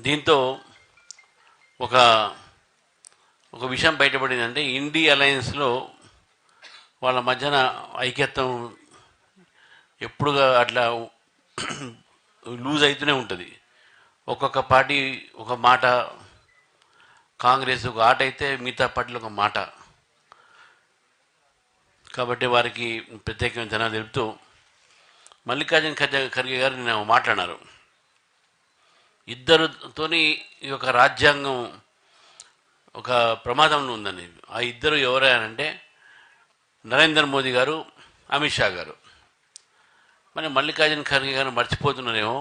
దీంతో ఒక ఒక విషయం బయటపడిందంటే ఇండి అలయన్స్లో వాళ్ళ మధ్యన ఐక్యత్వం ఎప్పుడుగా అట్లా లూజ్ అవుతూనే ఉంటుంది. ఒక్కొక్క పార్టీ ఒక మాట, కాంగ్రెస్ ఒక ఆట అయితే మిగతా పార్టీలు ఒక మాట. కాబట్టి వారికి ప్రత్యేకమైన ధన్యవాదాలు తెలుపుతూ మల్లికార్జున ఖర్గే గారు నిన్న మాట్లాడినారు. ఇద్దరుతోని ఈ యొక్క రాజ్యాంగం ఒక ప్రమాదంలో ఉందని. ఆ ఇద్దరు ఎవరైనంటే నరేంద్ర మోదీ గారు, అమిత్ షా గారు. మరి మల్లికార్జున ఖర్గే గారు మర్చిపోతున్నారేమో,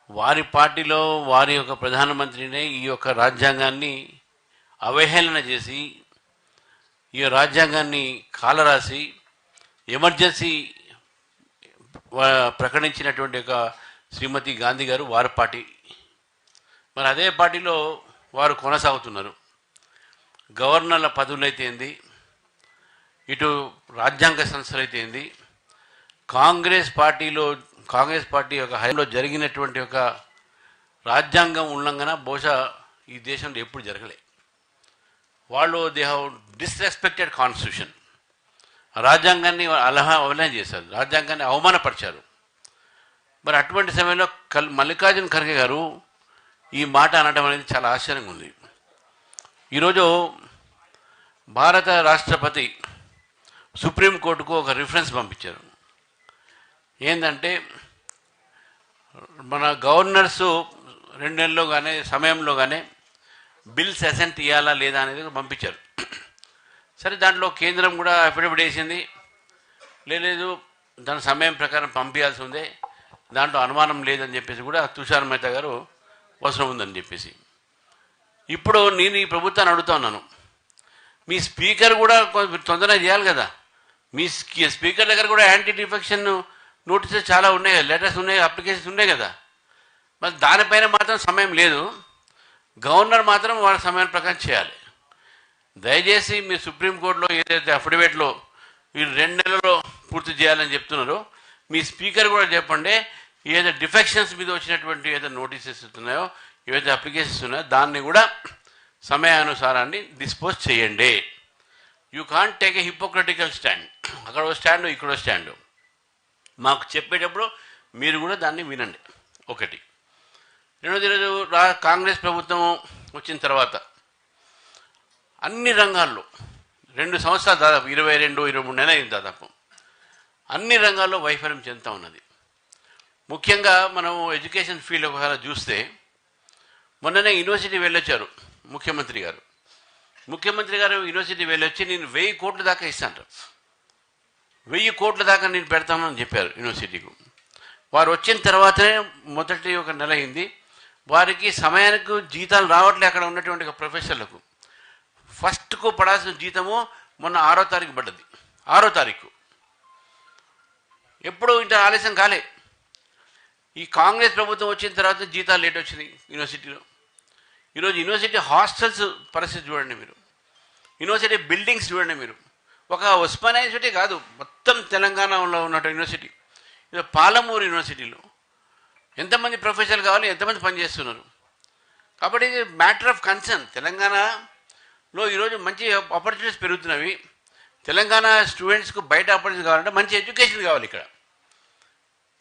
వారి పార్టీలో వారి యొక్క ప్రధానమంత్రినే ఈ యొక్క రాజ్యాంగాన్ని అవహేళన చేసి, ఈ రాజ్యాంగాన్ని కాలరాసి ఎమర్జెన్సీ ప్రకటించినటువంటి ఒక శ్రీమతి గాంధీ గారు వారి పార్టీ. మరి అదే పార్టీలో వారు కొనసాగుతున్నారు. గవర్నర్ల పదవులు అయితే ఏంది, ఇటు రాజ్యాంగ సంస్థలు అయితే ఏంది, కాంగ్రెస్ పార్టీ యొక్క హయాంలో జరిగినటువంటి ఒక రాజ్యాంగం ఉల్లంఘన బహుశా ఈ దేశంలో ఎప్పుడు జరగలే. వాళ్ళు దే హ్యావ్ డిస్రెస్పెక్టెడ్ కాన్స్టిట్యూషన్. రాజ్యాంగాన్ని అవహేళన చేశారు, రాజ్యాంగాన్ని అవమానపరిచారు. మరి అటువంటి సమయంలో మల్లికార్జున ఖర్గే గారు ఈ మాట అనడం అనేది చాలా ఆశ్చర్యంగా ఉంది. ఈరోజు భారత రాష్ట్రపతి సుప్రీంకోర్టుకు ఒక రిఫరెన్స్ పంపించారు. ఏంటంటే మన గవర్నర్స్ 2 నెలల్లో కానీ సమయంలో కానీ బిల్స్ అసెంట్ ఇవ్వాలా లేదా అనేది పంపించారు. సరే, దాంట్లో కేంద్రం కూడా అఫిడవిట్ వేసింది, లేదు దాని సమయం ప్రకారం పంపించాల్సి ఉంది, దాంట్లో అనుమానం లేదని చెప్పేసి కూడా తుషార్ మెహతా గారు అవసరం ఉందని చెప్పేసి. ఇప్పుడు నేను ఈ ప్రభుత్వాన్ని అడుగుతా ఉన్నాను, మీ స్పీకర్ కూడా తొందరగా చేయాలి కదా. మీ స్పీకర్ దగ్గర కూడా యాంటీ డిఫెక్షన్ నోటీసెస్ చాలా ఉన్నాయి కదా, లెటర్స్ ఉన్నాయి, అప్లికేషన్స్ ఉన్నాయి కదా. మరి దానిపైన మాత్రం సమయం లేదు, గవర్నర్ మాత్రం వాళ్ళ సమయం ప్రకారం చేయాలి. దయచేసి మీరు సుప్రీంకోర్టులో ఏదైతే అఫిడవిట్లో మీరు 2 నెలల్లో పూర్తి చేయాలని చెప్తున్నారో, మీ స్పీకర్ కూడా చెప్పండి, ఏదైతే డిఫెక్షన్స్ మీద వచ్చినటువంటి ఏదైతే నోటీసెస్ ఉన్నాయో, ఏవైతే అప్లికేషన్స్ ఉన్నాయో దాన్ని కూడా సమయానుసారాన్ని డిస్పోజ్ చేయండి. You can't take a hypocritical stand. అక్కడ ఒక స్టాండు, ఇక్కడ ఒక స్టాండు. మాకు చెప్పేటప్పుడు మీరు కూడా దాన్ని వినండి. ఒకటి. రెండోది, ఈరోజు కాంగ్రెస్ ప్రభుత్వం వచ్చిన తర్వాత అన్ని రంగాల్లో 2 సంవత్సరాలు దాదాపు 22-23 నెలలు అయింది దాదాపు, అన్ని రంగాల్లో వైఫల్యం చెందుతూ ఉన్నది. ముఖ్యంగా మనం ఎడ్యుకేషన్ ఫీల్డ్ ఒకసారి చూస్తే, మొన్ననే యూనివర్సిటీ వెళ్ళొచ్చారు ముఖ్యమంత్రి గారు యూనివర్సిటీ వెళ్ళొచ్చి నేను 1000 కోట్ల దాకా ఇస్తాను, 1000 కోట్ల దాకా నేను పెడతామని చెప్పారు యూనివర్సిటీకు. వారు వచ్చిన తర్వాతనే మొదటి ఒక నెల అయింది, వారికి సమయానికి జీతాలు రావట్లే. అక్కడ ఉన్నటువంటి ప్రొఫెసర్లకు ఫస్ట్కు పడాల్సిన జీతము మొన్న 6వ తారీఖు పడ్డది. 6వ తారీఖు ఎప్పుడు ఇంత ఆలస్యం కాలే. ఈ కాంగ్రెస్ ప్రభుత్వం వచ్చిన తర్వాత జీతాలు లేట్ వచ్చినాయి యూనివర్సిటీలో. ఈరోజు యూనివర్సిటీ హాస్టల్స్ పరిస్థితి చూడండి మీరు, యూనివర్సిటీ బిల్డింగ్స్ చూడండి మీరు. ఒక ఉస్మానియా యూనివర్సిటీ కాదు, మొత్తం తెలంగాణలో ఉన్నట్టు యూనివర్సిటీ. ఇది పాలమూరు యూనివర్సిటీలో ఎంతమంది ప్రొఫెసర్లు కావాలి, ఎంతమంది పనిచేస్తున్నారు. కాబట్టి ఇది మ్యాటర్ ఆఫ్ కన్సర్న్. తెలంగాణలో ఈరోజు మంచి ఆపర్చునిటీస్ పెరుగుతున్నవి. తెలంగాణ స్టూడెంట్స్కు బయట ఆపర్చునిటీస్ కావాలంటే మంచి ఎడ్యుకేషన్ కావాలి. ఇక్కడ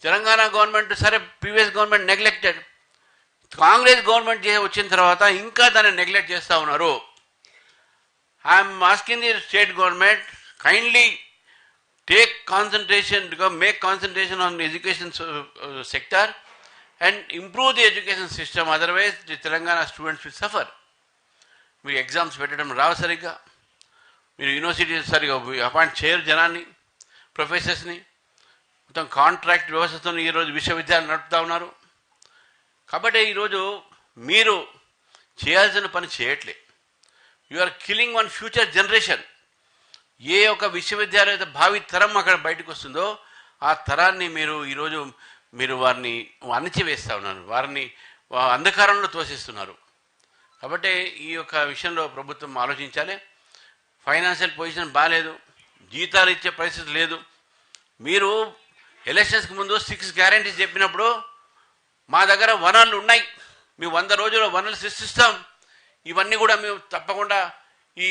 తెలంగాణ గవర్నమెంట్ సరే, previous government neglected. Congress government వచ్చిన తర్వాత ఇంకా దాన్ని నెగ్లెక్ట్ చేస్తూ ఉన్నారు. I'm asking the state government, kindly take concentration, make concentration on the education sector and improve the education system. Otherwise, the Telangana students will suffer. మీరు exams పెట్టడం రావు సరిగ్గా, మీరు యూనివర్సిటీ సరిగ్గా అపాయింట్ చేయరు జనాన్ని, ప్రొఫెసర్స్ని. మొత్తం కాంట్రాక్ట్ వ్యవస్థతో ఈరోజు విశ్వవిద్యాలయాలు నడుపుతూ ఉన్నారు. కాబట్టి ఈరోజు మీరు చేయాల్సిన పని చేయట్లే. You are killing one future generation. ఏ ఒక విశ్వవిద్యాలయ భావి తరం అక్కడ బయటకు వస్తుందో ఆ తరాన్ని ఈరోజు మీరు వారిని అణిచివేస్తూ ఉన్నారు, వారిని అంధకారంలో తోసిస్తున్నారు. కాబట్టి ఈ యొక్క విషయంలో ప్రభుత్వం ఆలోచించాలి. ఫైనాన్షియల్ పొజిషన్ బాగాలేదు, జీతాలు ఇచ్చే పరిస్థితి లేదు. మీరు ఎలక్షన్స్కి ముందు 6 గ్యారెంటీస్ చెప్పినప్పుడు మా దగ్గర వనరులు ఉన్నాయి, మేము 100 రోజుల్లో వనరులు సృష్టిస్తాం, ఇవన్నీ కూడా మేము తప్పకుండా ఈ